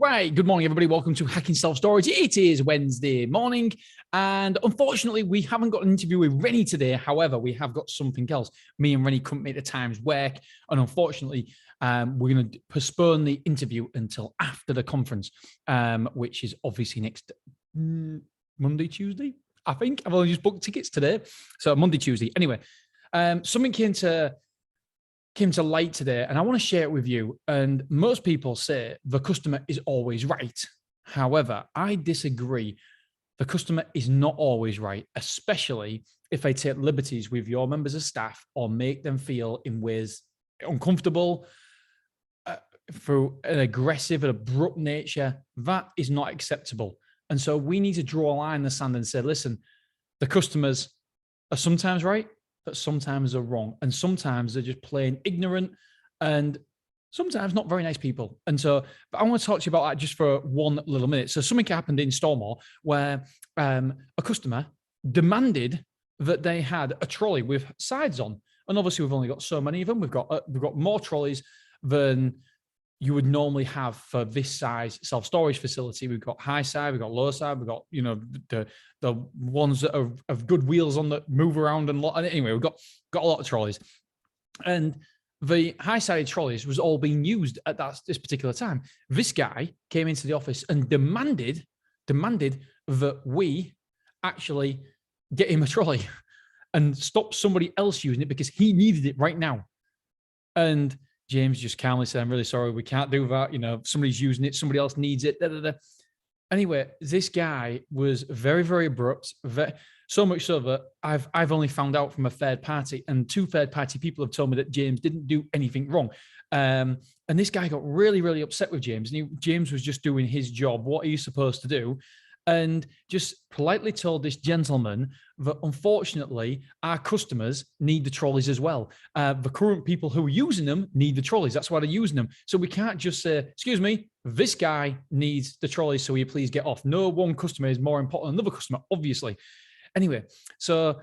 Right. Good morning, everybody. Welcome to Hacking Self-Storage. It is Wednesday morning, and unfortunately, we haven't got an interview with Rennie today. However, we have got something else. Me and Rennie couldn't make the times work, and unfortunately, we're going to postpone the interview until after the conference, which is obviously next Monday, Tuesday. I think I've only just booked tickets today, so Monday, Tuesday. Anyway, something came to light today, and I want to share it with you. And most people say the customer is always right. However, I disagree. The customer is not always right, especially if they take liberties with your members of staff or make them feel in ways uncomfortable through an aggressive and abrupt nature. That is not acceptable. And so we need to draw a line in the sand and say, listen, the customers are sometimes right, but sometimes are wrong. And sometimes they're just plain ignorant and sometimes not very nice people. And so I want to talk to you about that just for one little minute. So something happened in Stormore where a customer demanded that they had a trolley with sides on. And obviously we've only got so many of them. We've got more trolleys than you would normally have for this size self-storage facility. We've got high side, we've got low side, we've got, the ones that are of good wheels on that move around and anyway, we've got a lot of trolleys. And the high-sided trolleys was all being used at this particular time. This guy came into the office and demanded that we actually get him a trolley and stop somebody else using it because he needed it right now. And James just calmly said, I'm really sorry, we can't do that. Somebody's using it, somebody else needs it. Anyway, this guy was very, very abrupt, so much so that I've only found out from a third party, and two third party people have told me that James didn't do anything wrong. And this guy got really, really upset with James. And James was just doing his job. What are you supposed to do? And just politely told this gentleman that unfortunately our customers need the trolleys as well. The current people who are using them need the trolleys. That's why they're using them. So we can't just say, excuse me, this guy needs the trolleys, so will you please get off? No one customer is more important than another customer, obviously. Anyway, so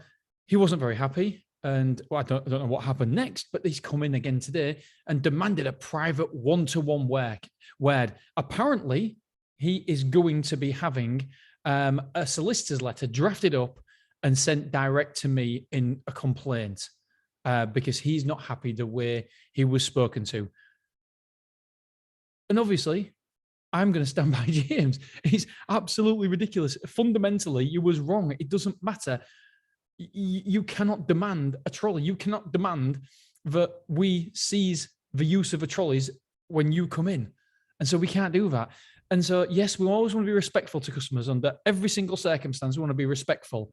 he wasn't very happy. And I don't know what happened next, but he's come in again today and demanded a private one-to-one word. Apparently, he is going to be having a solicitor's letter drafted up and sent direct to me in a complaint because he's not happy the way he was spoken to. And obviously, I'm going to stand by James. He's absolutely ridiculous. Fundamentally, you was wrong. It doesn't matter. You cannot demand a trolley. You cannot demand that we seize the use of the trolleys when you come in. And so we can't do that. And so, yes, we always want to be respectful to customers under every single circumstance. We want to be respectful.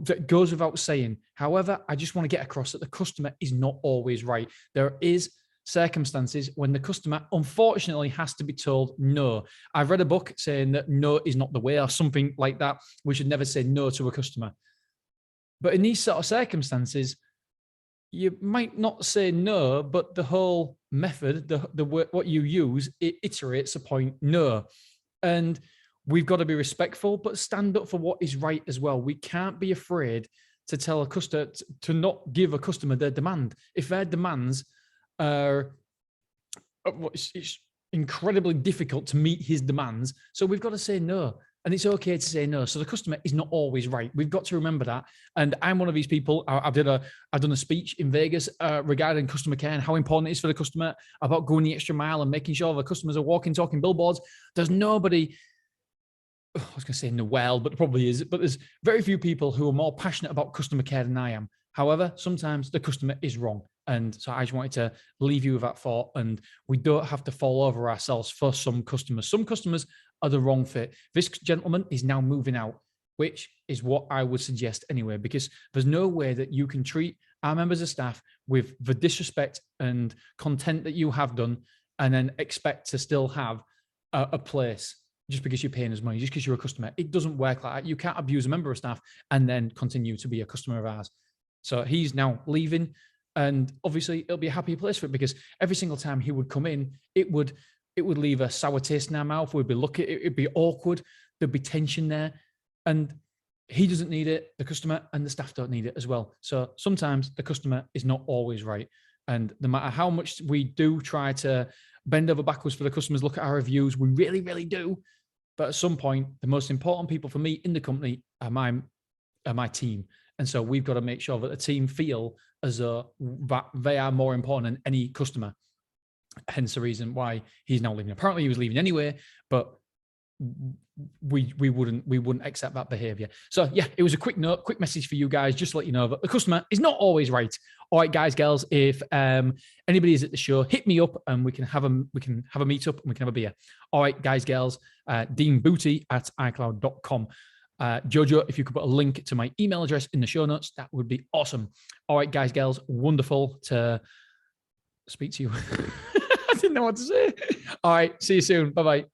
That goes without saying. However, I just want to get across that the customer is not always right. There is circumstances when the customer, unfortunately, has to be told no. I've read a book saying that no is not the way or something like that. We should never say no to a customer. But in these sort of circumstances, you might not say no, but the whole method, the what you use, it iterates a point no. And we've got to be respectful, but stand up for what is right as well. We can't be afraid to tell a customer to not give a customer their demand. If their demands are, it's incredibly difficult to meet his demands. So we've got to say no. And it's okay to say no. So the customer is not always right. We've got to remember that. And I'm one of these people. I've done a speech in Vegas regarding customer care and how important it is for the customer, about going the extra mile and making sure the customers are walking, talking billboards. There's nobody, I was going to say in the world, but there probably is, but there's very few people who are more passionate about customer care than I am. However, sometimes the customer is wrong. And so I just wanted to leave you with that thought. And we don't have to fall over ourselves for some customers. Some customers are the wrong fit. This gentleman is now moving out, which is what I would suggest anyway, because there's no way that you can treat our members of staff with the disrespect and contempt that you have done and then expect to still have a place just because you're paying us money, just because you're a customer. It doesn't work like that. You can't abuse a member of staff and then continue to be a customer of ours. So he's now leaving, and obviously it'll be a happy place for it, because every single time he would come in, it would leave a sour taste in our mouth. We'd be looking, it'd be awkward. There'd be tension there, and he doesn't need it. The customer and the staff don't need it as well. So sometimes the customer is not always right. And no matter how much we do try to bend over backwards for the customers, look at our reviews. We really, really do. But at some point, the most important people for me in the company are my team. And so we've got to make sure that the team feel as though that they are more important than any customer. Hence the reason why he's now leaving. Apparently he was leaving anyway, but we wouldn't accept that behavior. So yeah, it was a quick message for you guys, just to let you know that the customer is not always right. All right, guys, girls, if anybody is at the show, hit me up and we can have a meet up and we can have a beer. All right, guys, girls, deanbooty@icloud.com. Jojo, if you could put a link to my email address in the show notes, that would be awesome. All right, guys, girls, wonderful to speak to you. I didn't know what to say. All right, see you soon. Bye-bye.